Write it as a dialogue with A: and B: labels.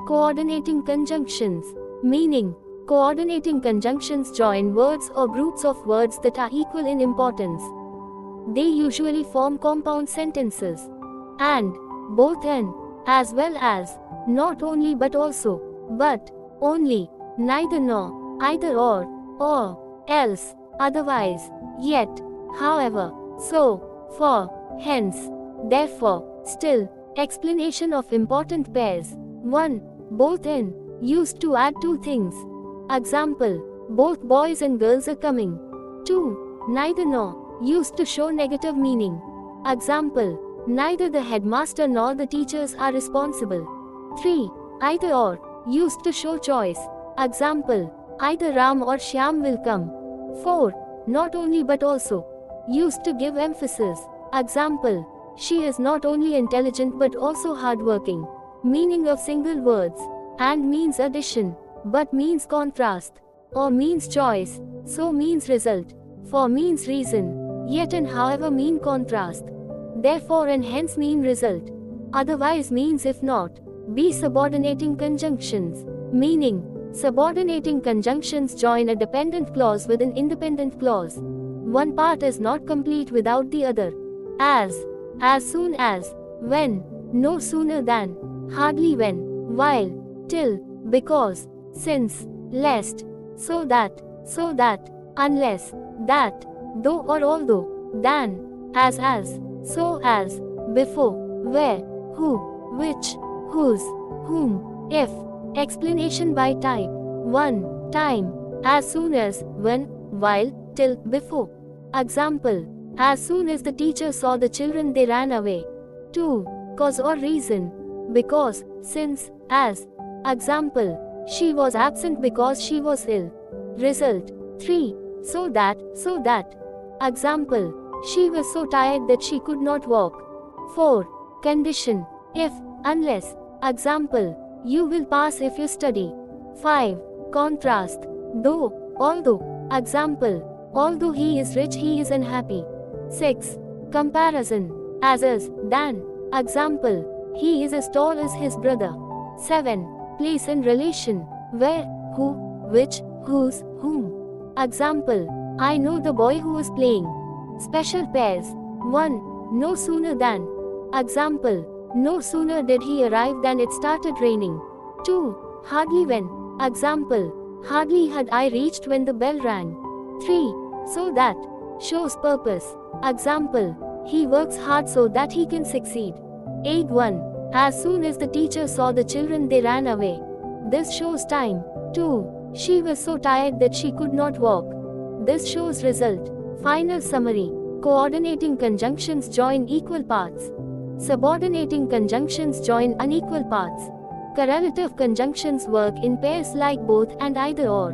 A: Coordinating conjunctions. Meaning. Coordinating conjunctions join words or groups of words that are equal in importance. They usually form compound sentences. And, both and, as well as, not only but also, but, only, neither nor, either or, else, otherwise, yet, however, so, for, hence, therefore, still. Explanation of important pairs. 1. Both and, used to add two things. Example, both boys and girls are coming. 2. Neither nor, used to show negative meaning. Example, neither the headmaster nor the teachers are responsible. 3. Either or, used to show choice. Example, either Ram or Shyam will come. 4. Not only but also, used to give emphasis. Example, she is not only intelligent but also hardworking. Meaning of single words. And means addition, but means contrast, or means choice, so means result, for means reason, yet and however mean contrast, therefore and hence mean result, otherwise means if not. B. Subordinating conjunctions. Meaning. Subordinating conjunctions join a dependent clause with an independent clause. One part is not complete without the other. As soon as, when, no sooner than, hardly when, while, till, because, since, lest, so that, unless, that, though or although, than, as, so as, before, where, who, which, whose, whom, if. Explanation by type. 1. Time. As soon as, when, while, till, before. Example, as soon as the teacher saw the children they ran away. 2. Cause or reason. Because, since, as. Example, she was absent because she was ill. Result. 3. So that. Example, she was so tired that she could not walk. 4. Condition. If, unless. Example, you will pass if you study. 5. Contrast. Though, although. Example, although he is rich he is unhappy. 6. Comparison. As is, than. Example, he is as tall as his brother. 7. Place and relation. Where, who, which, whose, whom. Example, I know the boy who is playing. Special pairs. 1. No sooner than. Example, no sooner did he arrive than it started raining. 2. Hardly when. Example, hardly had I reached when the bell rang. 3. So that. Shows purpose. Example, he works hard so that he can succeed. 8.1. As soon as the teacher saw the children they ran away. This shows time. 2. She was so tired that she could not walk. This shows result. Final summary. Coordinating conjunctions join equal parts. Subordinating conjunctions join unequal parts. Correlative conjunctions work in pairs like both and either or.